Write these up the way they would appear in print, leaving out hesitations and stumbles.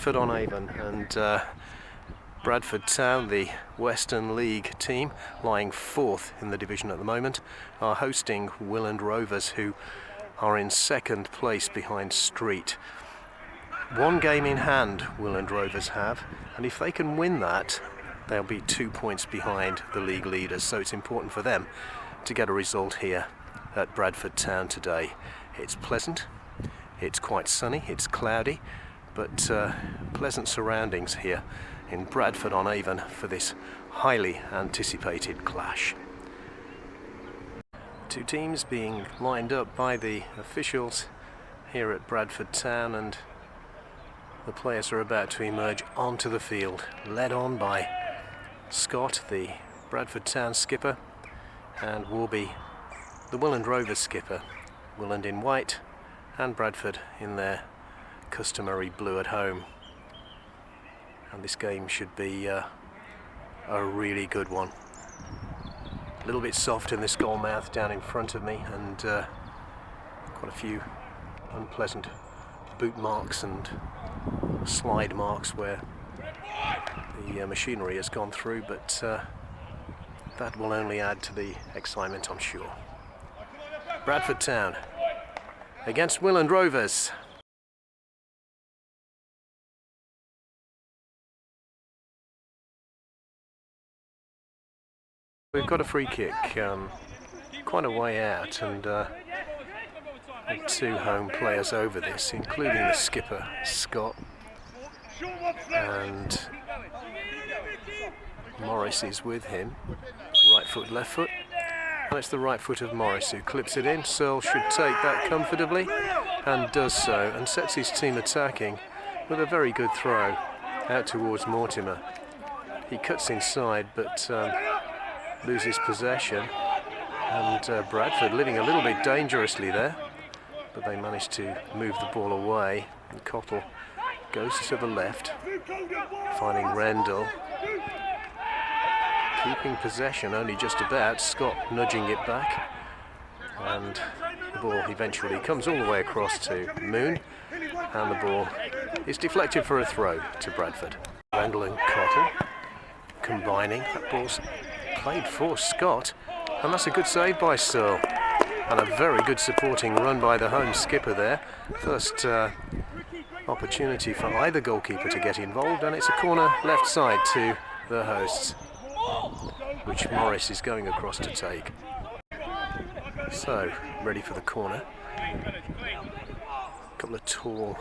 Bradford on Avon, and Bradford Town, the Western League team, lying 4th in the division at the moment, are hosting Willand Rovers, who are in 2nd place behind Street. One game in hand Willand Rovers have, and if they can win that, they'll be 2 points behind the league leaders, so it's important for them to get a result here at Bradford Town today. It's pleasant, it's quite sunny, it's cloudy, but pleasant surroundings here in Bradford on Avon for this highly anticipated clash. Two teams being lined up by the officials here at Bradford Town, and the players are about to emerge onto the field, led on by Scott, the Bradford Town skipper, and Warby, the Willand Rovers skipper. Willand in white and Bradford in their customary blue at home. And this game should be a really good one. A little bit soft in this goal mouth down in front of me, and quite a few unpleasant boot marks and slide marks where the machinery has gone through, but that will only add to the excitement, I'm sure. Bradford Town against Willand Rovers. We've got a free kick quite a way out, and two home players over this, including the skipper Scott, and Morris is with him. Right foot, left foot, and it's the right foot of Morris who clips it in. Searle should take that comfortably, and does so, and sets his team attacking with a very good throw out towards Mortimer. He cuts inside, but loses possession, and Bradford living a little bit dangerously there, but they managed to move the ball away, and Cottle goes to the left, finding Rendell, keeping possession only just about, Scott nudging it back, and the ball eventually comes all the way across to Moon, and the ball is deflected for a throw to Bradford. Rendell and Cottle combining, that ball's played for Scott, and that's a good save by Searle, and a very good supporting run by the home skipper there. First opportunity for either goalkeeper to get involved, and it's a corner left side to the hosts, which Morris is going across to take. So, ready for the corner. A couple of tall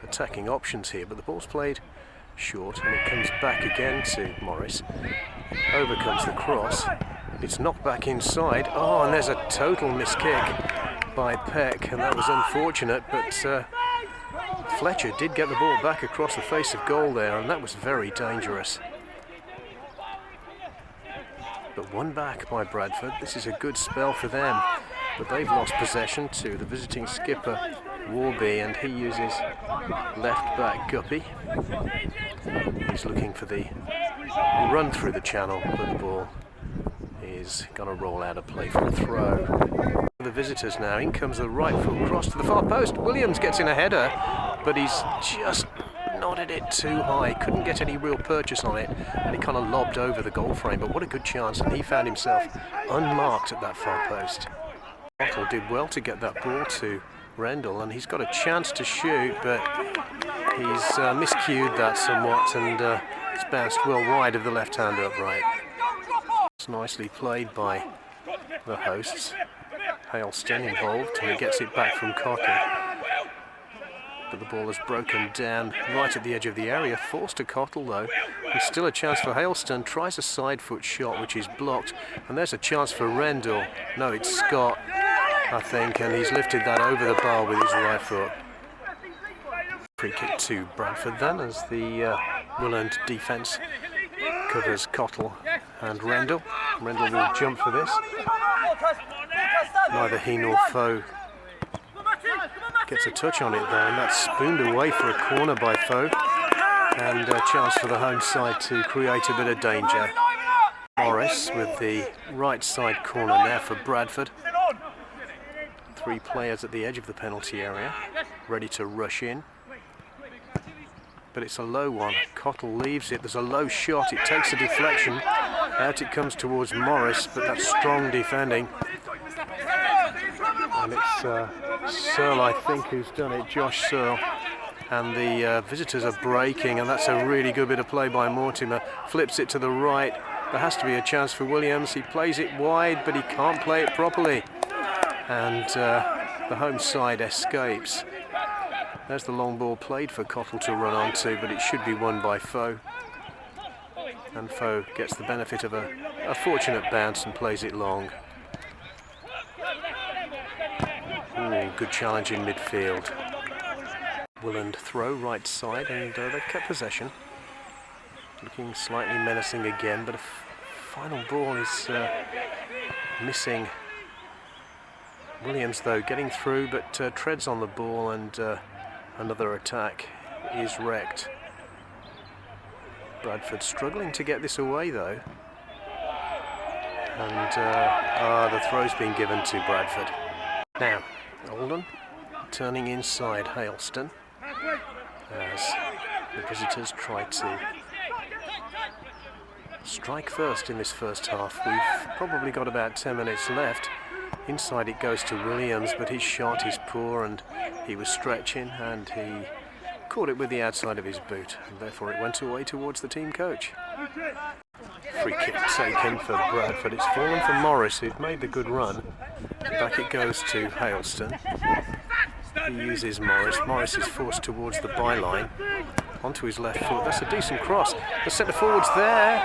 attacking options here, but the ball's played short, and it comes back again to Morris. Over comes the cross. It's knocked back inside. Oh, and there's a total miss kick by Peck, and that was unfortunate, but Fletcher did get the ball back across the face of goal there, and that was very dangerous. But one back by Bradford. This is a good spell for them, but they've lost possession to the visiting skipper Warby, and he uses left back Guppy. He's looking for the run through the channel, but the ball is going to roll out of play for a throw. The visitors now, in comes the right foot cross to the far post. Williams gets in a header, but he's just nodded it too high, couldn't get any real purchase on it, and he kind of lobbed over the goal frame, but what a good chance, and he found himself unmarked at that far post. Bottle did well to get that ball to Rendell, and he's got a chance to shoot, but he's miscued that somewhat, and it's bounced well wide of the left-hand upright. It's nicely played by the hosts. Hailston involved, and he gets it back from Cottle, but the ball has broken down right at the edge of the area, forced to Cottle though. There's still a chance for Hailston, tries a side foot shot which is blocked, and there's a chance for Rendell. No, it's Scott, I think, and he's lifted that over the bar with his right foot. Free kick to Bradford then, as the Willand defence covers Cottle and Rendell. Rendell will jump for this. Neither he nor Foe gets a touch on it though, and that's spooned away for a corner by Foe, and a chance for the home side to create a bit of danger. Morris with the right side corner now for Bradford. Three players at the edge of the penalty area, ready to rush in. but it's a low one. Cottle leaves it. There's a low shot. It takes a deflection. Out it comes towards Morris, but that's strong defending. And it's Searle, I think, who's done it, Josh Searle. And the visitors are breaking, and that's a really good bit of play by Mortimer. Flips it to the right. There has to be a chance for Williams. He plays it wide, but he can't play it properly. And the home side escapes. There's the long ball played for Cottle to run onto, but it should be won by Foe. And Foe gets the benefit of a fortunate bounce and plays it long. Ooh, good challenge in midfield. Willand throw right side, and they've kept possession. Looking slightly menacing again, but a final ball is missing. Williams, though, getting through, but treads on the ball, and another attack is wrecked. Bradford struggling to get this away, though. And the throw's been given to Bradford. Now, Oldham turning inside Hailston as the visitors try to strike first in this first half. We've probably got about 10 minutes left. Inside it goes to Williams, but his shot is poor, and he was stretching, and he caught it with the outside of his boot, and therefore it went away towards the team coach. Free kick taken for Bradford. It's fallen for Morris, who'd made the good run. Back it goes to Hailston. He uses Morris. Morris is forced towards the byline. Onto his left foot. That's a decent cross. The centre forward's there,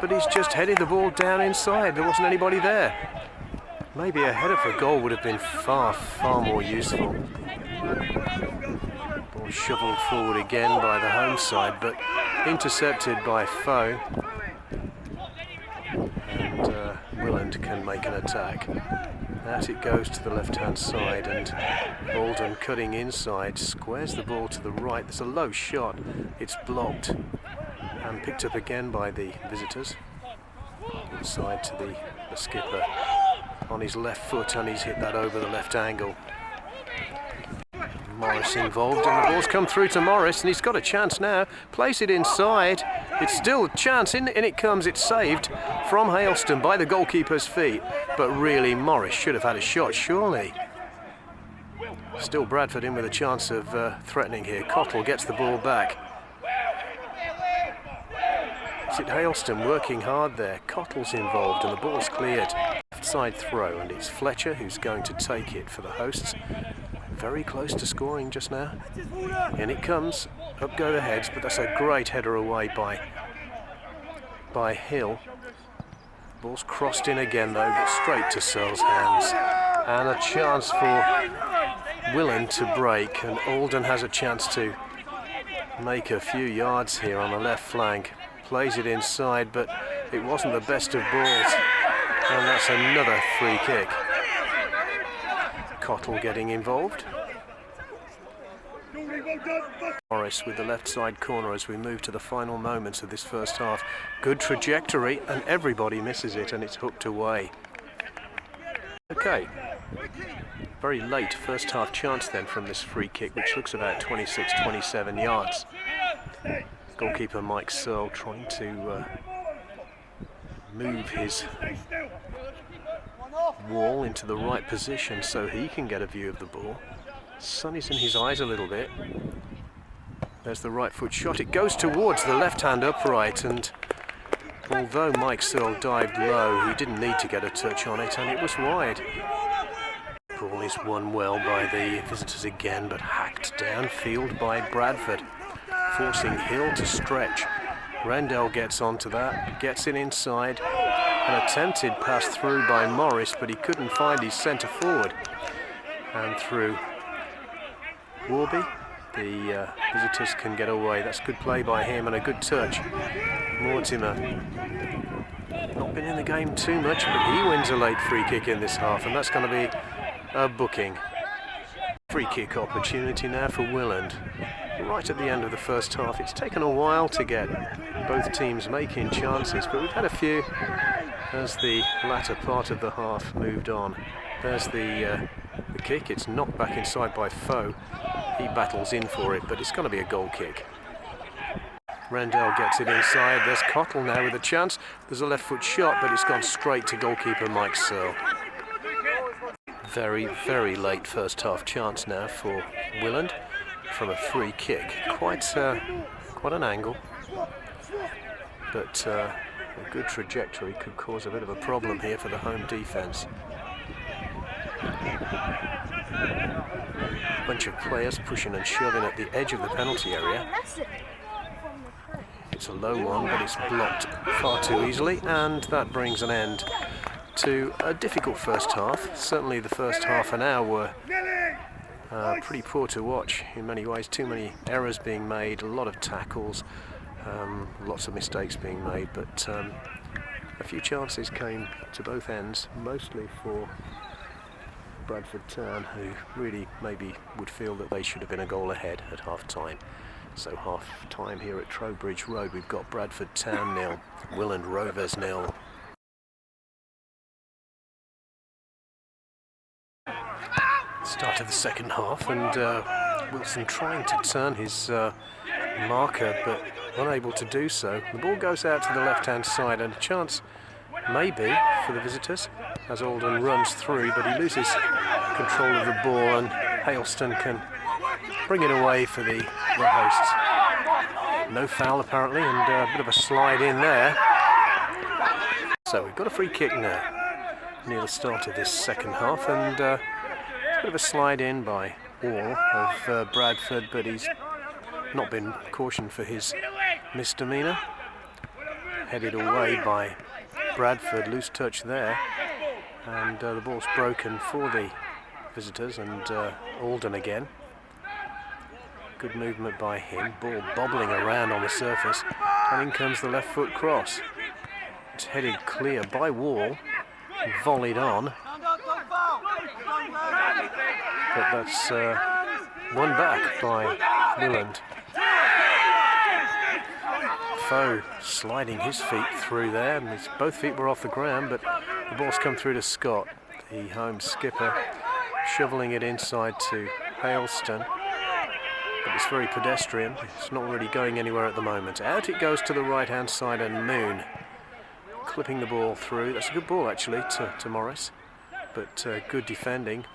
but he's just headed the ball down inside. There wasn't anybody there. Maybe a header for goal would have been far, far more useful. Ball shovelled forward again by the home side, but intercepted by Foe. And Willand can make an attack. Out it goes to the left-hand side, and Oldham cutting inside, squares the ball to the right. There's a low shot. It's blocked and picked up again by the visitors. Inside to the skipper on his left foot, and he's hit that over the left angle. Morris involved, and the ball's come through to Morris, and he's got a chance now. Place it inside. It's still a chance. In it comes. It's saved from Hailston by the goalkeeper's feet. But really, Morris should have had a shot, surely. Still Bradford in with a chance of threatening here. Cottle gets the ball back. Is it Hailston working hard there? Cottle's involved, and the ball's cleared. Left side throw, and it's Fletcher who's going to take it for the hosts. Very close to scoring just now. In it comes. Up go the heads, but that's a great header away by Hill. Ball's crossed in again, though, but straight to Searle's hands. And a chance for Willand to break, and Oldham has a chance to make a few yards here on the left flank. Plays it inside, but it wasn't the best of balls. And that's another free kick. Cottle getting involved. Morris with the left side corner as we move to the final moments of this first half. Good trajectory, and everybody misses it, and it's hooked away. Okay, very late first half chance then from this free kick, which looks about 26-27 yards. Goalkeeper Mike Searle trying to move his wall into the right position so he can get a view of the ball. Sun is in his eyes a little bit. There's the right foot shot. It goes towards the left hand upright, and although Mike Searle dived low, he didn't need to get a touch on it, and it was wide. Ball is won well by the visitors again, but hacked downfield by Bradford, forcing Hill to stretch. Rendell gets onto that, gets it inside. An attempted pass through by Morris, but he couldn't find his centre forward. And through Warby, the visitors can get away. That's good play by him and a good touch. Mortimer, not been in the game too much, but he wins a late free kick in this half, and that's going to be a booking. Free kick opportunity now for Willand. Right at the end of the first half. It's taken a while to get both teams making chances, but we've had a few as the latter part of the half moved on. There's the kick. It's knocked back inside by Foe. He battles in for it, but it's going to be a goal kick. Rendell gets it inside. There's Cottle now with a chance. There's a left foot shot, but it's gone straight to goalkeeper Mike Searle. Very, very late first half chance now for Willand from a free kick. Quite an angle, but a good trajectory could cause a bit of a problem here for the home defence. A bunch of players pushing and shoving at the edge of the penalty area. It's a low one, but it's blocked far too easily, and that brings an end to a difficult first half. Certainly the first half an hour were pretty poor to watch in many ways. Too many errors being made, a lot of tackles, lots of mistakes being made, but a few chances came to both ends, mostly for Bradford Town, who really maybe would feel that they should have been a goal ahead at half time. So half time here at Trowbridge Road, we've got Bradford Town 0, Willand Rovers 0. Start of the second half, and Wilson trying to turn his marker, but unable to do so. The ball goes out to the left-hand side, and a chance maybe for the visitors as Alden runs through, but he loses control of the ball, and Hailston can bring it away for the hosts. No foul apparently, and a bit of a slide in there. So we've got a free kick now near the start of this second half, and a bit of a slide in by Wall of Bradford, but he's not been cautioned for his misdemeanour. Headed away by Bradford, loose touch there, and the ball's broken for the visitors, and Alden again. Good movement by him, ball bobbling around on the surface, and in comes the left foot cross. It's headed clear by Wall, volleyed on, but that's won back by Willand. Foe sliding his feet through there, and both feet were off the ground, but the ball's come through to Scott, the home skipper, shoveling it inside to Hailston. But it's very pedestrian, it's not really going anywhere at the moment. Out it goes to the right hand side, and Moon clipping the ball through. That's a good ball actually to Morris, but good defending.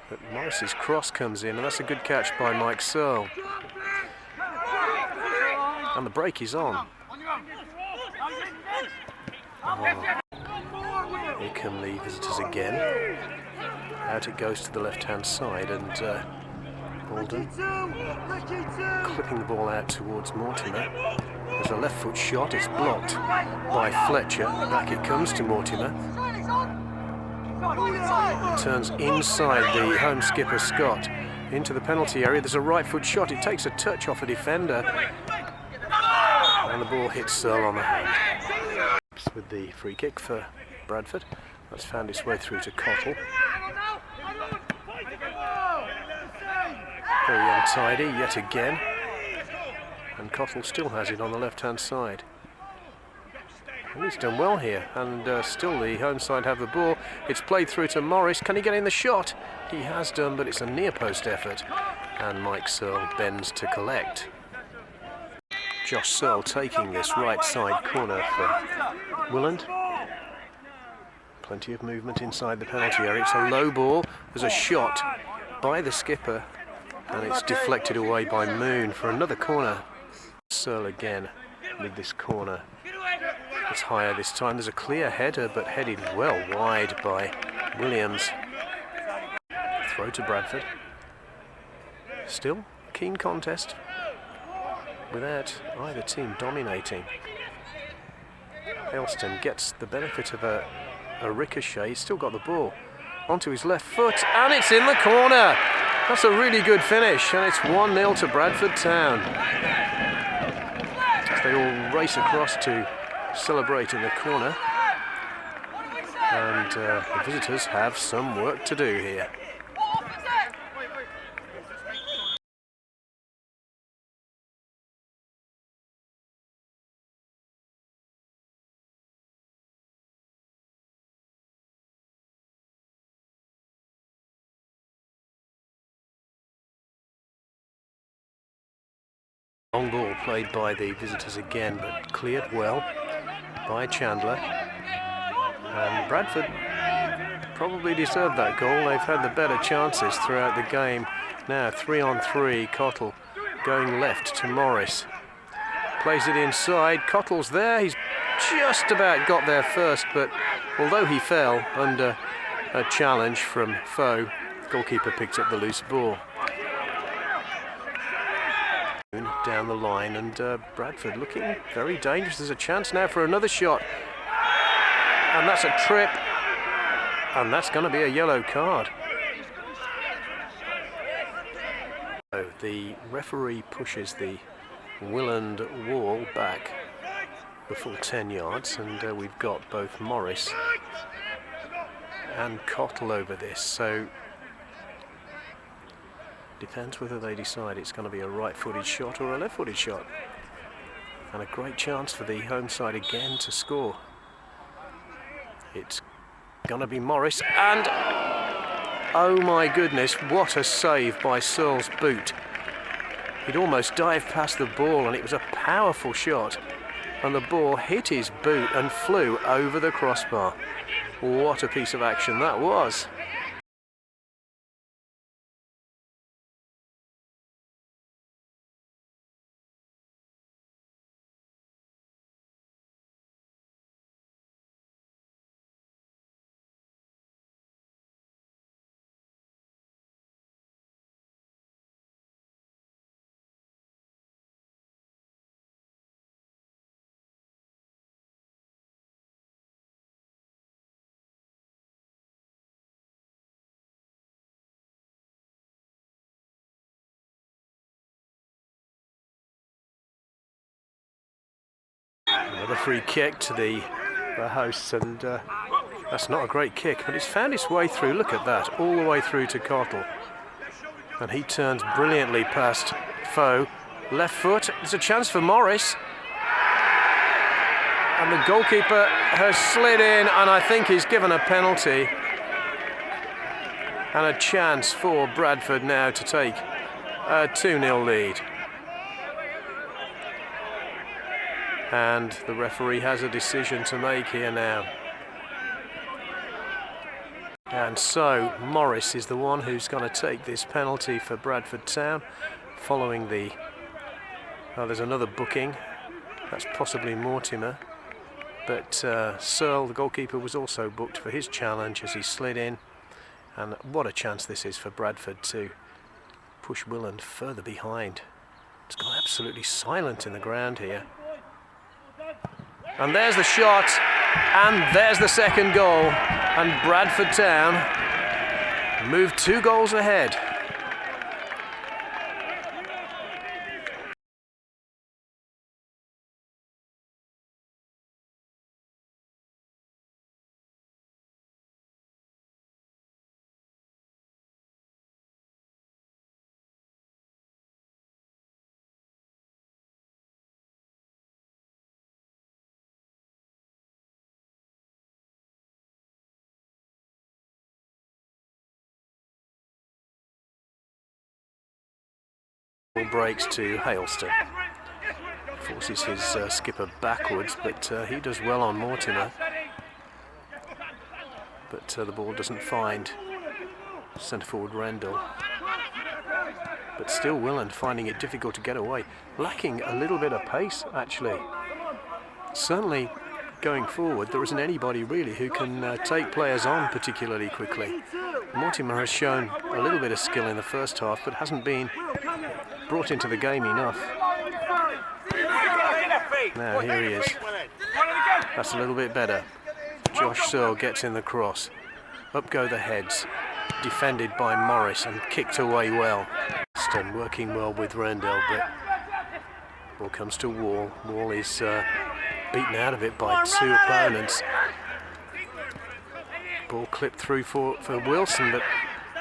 But Morris's cross comes in, and that's a good catch by Mike Searle. And the break is on. Oh. Here come the visitors again. Out it goes to the left hand side, and Alden clipping the ball out towards Mortimer. There's a left foot shot, it's blocked by Fletcher. Back it comes to Mortimer. Turns inside the home skipper Scott into the penalty area. There's a right foot shot, it takes a touch off a defender, and the ball hits Searle on the hand. With the free kick for Bradford, that's found its way through to Cottle. Very untidy yet again, and Cottle still has it on the left hand side. And he's done well here, and still the home side have the ball. It's played through to Morris. Can he get in the shot? He has done, but it's a near post effort, and Mike Searle bends to collect. Josh Searle taking this right side corner for Willand. Plenty of movement inside the penalty area. It's a low ball. There's a shot by the skipper, and it's deflected away by Moon for another corner. Searle again with this corner. It's higher this time. There's a clear header, but headed well wide by Williams. Throw to Bradford. Still a keen contest without either team dominating. Hailston gets the benefit of a ricochet. He's still got the ball onto his left foot, and it's in the corner. That's a really good finish, and it's 1-0 to Bradford Town. As they all race across to celebrate in the corner, and the visitors have some work to do here. Long ball played by the visitors again, but cleared well by Chandler. And Bradford probably deserved that goal. They've had the better chances throughout the game. Now 3-on-3, Cottle going left to Morris. Plays it inside, Cottle's there, he's just about got there first, but although he fell under a challenge from Foe, goalkeeper picked up the loose ball. Down the line, and Bradford looking very dangerous. There's a chance now for another shot, and that's a trip, and that's going to be a yellow card. So the referee pushes the Willand wall back the full 10 yards, and we've got both Morris and Cottle over this, so depends whether they decide it's going to be a right-footed shot or a left-footed shot. And a great chance for the home side again to score. It's going to be Morris, and oh my goodness, what a save by Searle's boot. He'd almost dived past the ball, and it was a powerful shot, and the ball hit his boot and flew over the crossbar. What a piece of action that was. Another free kick to the hosts, and that's not a great kick, but it's found its way through. Look at that, all the way through to Cottle, and he turns brilliantly past Foe. Left foot, there's a chance for Morris, and the goalkeeper has slid in, and I think he's given a penalty, and a chance for Bradford now to take a 2-0 lead. And the referee has a decision to make here now. And so Morris is the one who's going to take this penalty for Bradford Town, following the... Oh, there's another booking. That's possibly Mortimer. But Searle, the goalkeeper, was also booked for his challenge as he slid in. And what a chance this is for Bradford to push Willand further behind. It's gone absolutely silent in the ground here. And there's the shot, and there's the second goal, and Bradford Town moved 2 goals ahead. Breaks to Hailston, forces his skipper backwards, but he does well on Mortimer, but the ball doesn't find centre forward Rendell, but still Willand finding it difficult to get away, lacking a little bit of pace actually. Certainly going forward there isn't anybody really who can take players on particularly quickly. Mortimer has shown a little bit of skill in the first half, but hasn't been brought into the game enough. Now here he is. That's a little bit better. Josh Searle gets in the cross. Up go the heads. Defended by Morris and kicked away well. Working well with Rendell, but ball comes to Wall. Wall is beaten out of it by 2 opponents. Ball clipped through for Wilson, but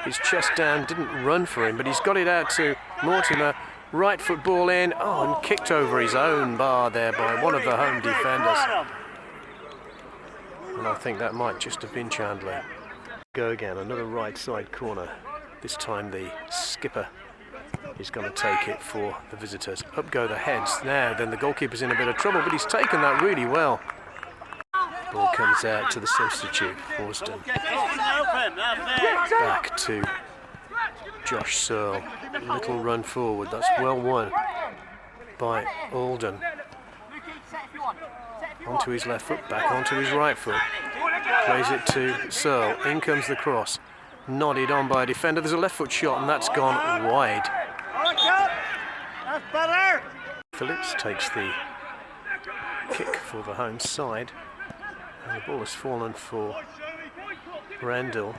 his chest down, didn't run for him, but he's got it out to Mortimer. Right foot ball in, and kicked over his own bar there by one of the home defenders. And I think that might just have been Chandler. Go again, another right side corner. This time the skipper He's going to take it for the visitors. Up go the heads. Now then the goalkeeper's in a bit of trouble, but he's taken that really well. Ball comes out to the substitute, Horsden. Back to Josh Searle. Little run forward, that's well won by Alden. Onto his left foot, back onto his right foot. Plays it to Searle. In comes the cross. Nodded on by a defender. There's a left foot shot and that's gone wide. Phillips takes the kick for the home side. And the ball has fallen for Randall.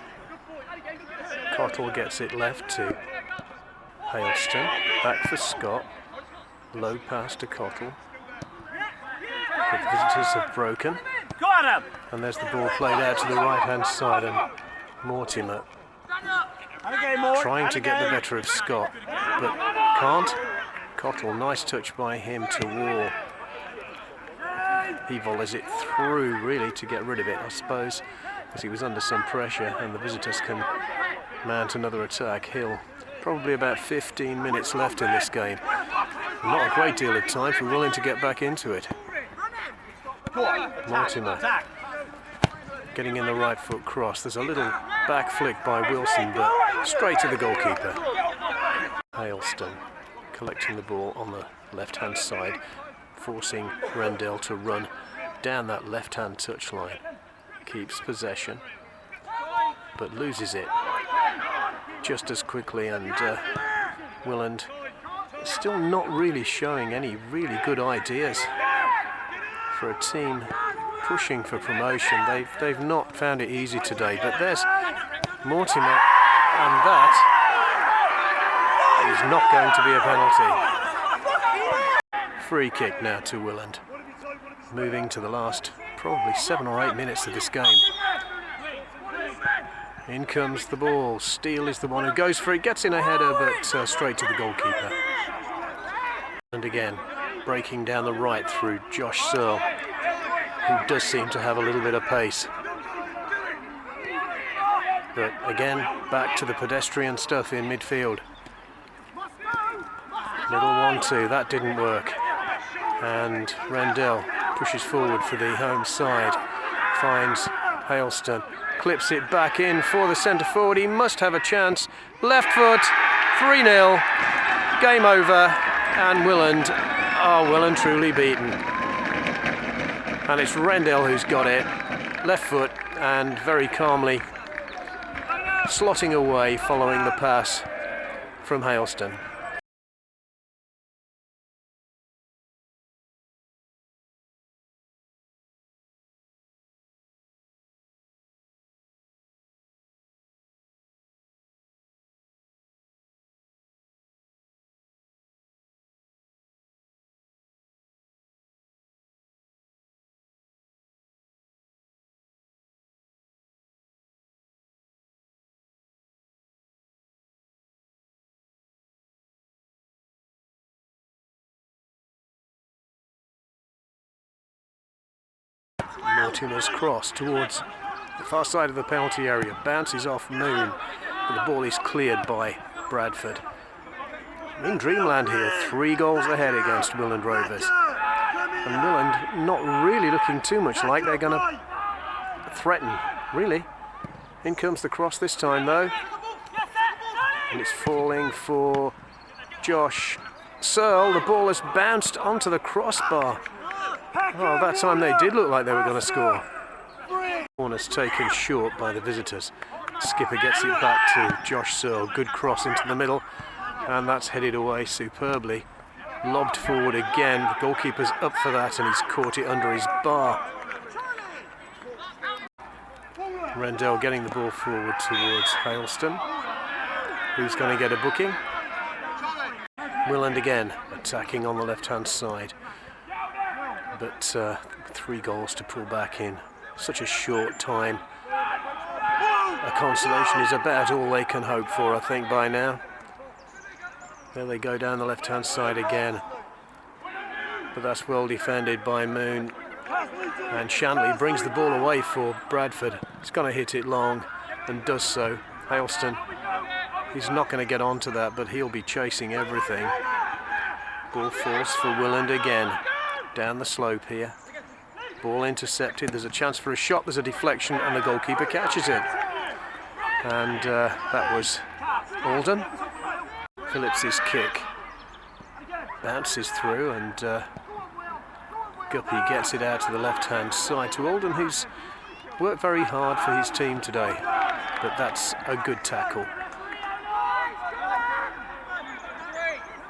Cottle gets it left to Hailston. Back for Scott. Low pass to Cottle. The visitors have broken. And there's the ball played out to the right hand side, and Mortimer trying to get the better of Scott, but can't. Cottle, nice touch by him to Wall. He volleys it through really to get rid of it, I suppose, because he was under some pressure, and the visitors can mount another attack. Hill, probably about 15 minutes left in this game. Not a great deal of time for Willand to get back into it. Mortimer getting in the right foot cross. There's a little back flick by Wilson, but straight to the goalkeeper. Hailston collecting the ball on the left-hand side, forcing Rendell to run down that left-hand touchline. Keeps possession, but loses it just as quickly, and Willand still not really showing any really good ideas for a team pushing for promotion. They've not found it easy today, but there's Mortimer, and that is not going to be a penalty. Free kick now to Willand. Moving to the last probably 7 or 8 minutes of this game. In comes the ball. Steele is the one who goes for it, gets in a header, but straight to the goalkeeper. And again, breaking down the right through Josh Searle, who does seem to have a little bit of pace. But again, back to the pedestrian stuff in midfield. Little 1-2, that didn't work. And Rendell pushes forward for the home side, finds Hailston, clips it back in for the centre forward. He must have a chance. Left foot, 3-0, game over, and Willand are well and truly beaten. And it's Rendell who's got it, left foot, and very calmly slotting away following the pass from Hailston. Mortimer's cross towards the far side of the penalty area, bounces off Moon, and the ball is cleared by Bradford. In dreamland here, 3 goals ahead against Willand Rovers. And Willand not really looking too much like they're going to threaten, really. In comes the cross this time though, and it's falling for Josh Searle. The ball has bounced onto the crossbar. Oh, that time they did look like they were going to score. Corner's taken short by the visitors. Skipper gets it back to Josh Searle. Good cross into the middle, and that's headed away superbly. Lobbed forward again. The goalkeeper's up for that, and he's caught it under his bar. Rendell getting the ball forward towards Hailston, who's going to get a booking. Willand again attacking on the left-hand side. But 3 goals to pull back in such a short time. A consolation is about all they can hope for, I think, by now. There they go down the left-hand side again. But that's well defended by Moon. And Shanley brings the ball away for Bradford. He's going to hit it long, and does so. Hailston He's not going to get onto that, but he'll be chasing everything. Ball falls for Willand again. Down the slope here. Ball intercepted. There's a chance for a shot. There's a deflection, and the goalkeeper catches it. And that was Alden. Phillips's kick bounces through, and Guppy gets it out to the left-hand side to Alden, who's worked very hard for his team today. But that's a good tackle.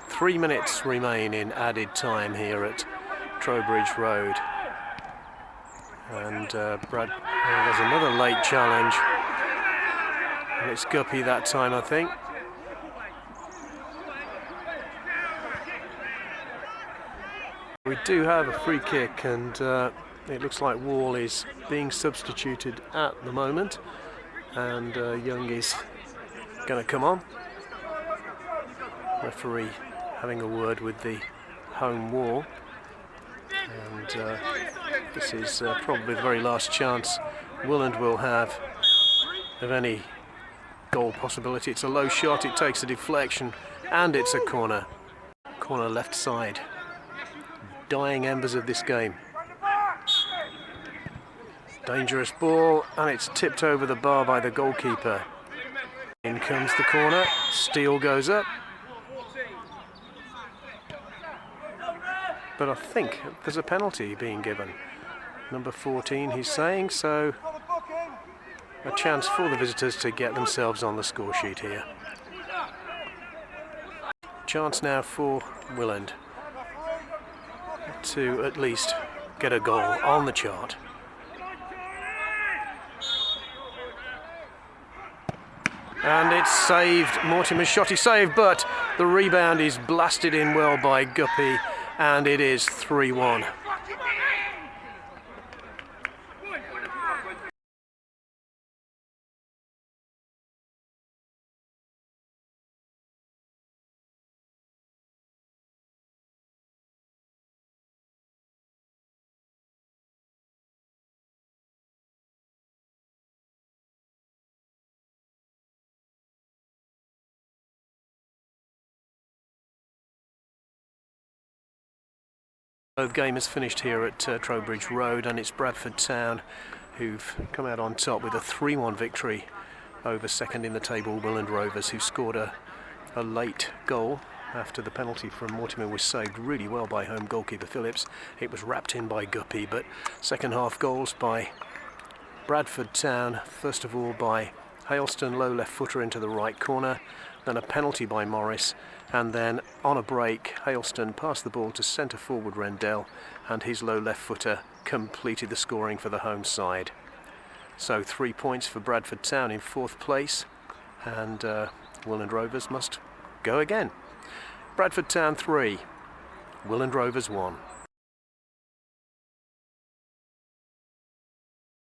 3 minutes remain in added time here at Trowbridge Road. And there's another late challenge. And it's Guppy that time, I think. We do have a free kick, and it looks like Wall is being substituted at the moment. And Young is going to come on. Referee having a word with the home wall. And this is probably the very last chance Willand will have of any goal possibility. It's a low shot, it takes a deflection, and it's a corner. Corner left side. Dying embers of this game. Dangerous ball, and it's tipped over the bar by the goalkeeper. In comes the corner, Steele goes up. But I think there's a penalty being given. Number 14, he's saying, so a chance for the visitors to get themselves on the score sheet here. Chance now for Willand to at least get a goal on the chart. And it's saved. Mortimer's shot is saved, but the rebound is blasted in well by Guppy, and it is 3-1. The game is finished here at Trowbridge Road, and it's Bradford Town who've come out on top with a 3-1 victory over second in the table Willand Rovers, who scored a late goal after the penalty from Mortimer was saved really well by home goalkeeper Phillips. It was wrapped in by Guppy, but second half goals by Bradford Town, first of all by Hailston, low left footer into the right corner, then a penalty by Morris, and then on a break Hailston passed the ball to centre forward Rendell, and his low left footer completed the scoring for the home side. So 3 points for Bradford Town in fourth place, and Willand Rovers must go again. Bradford Town 3, Willand Rovers 1.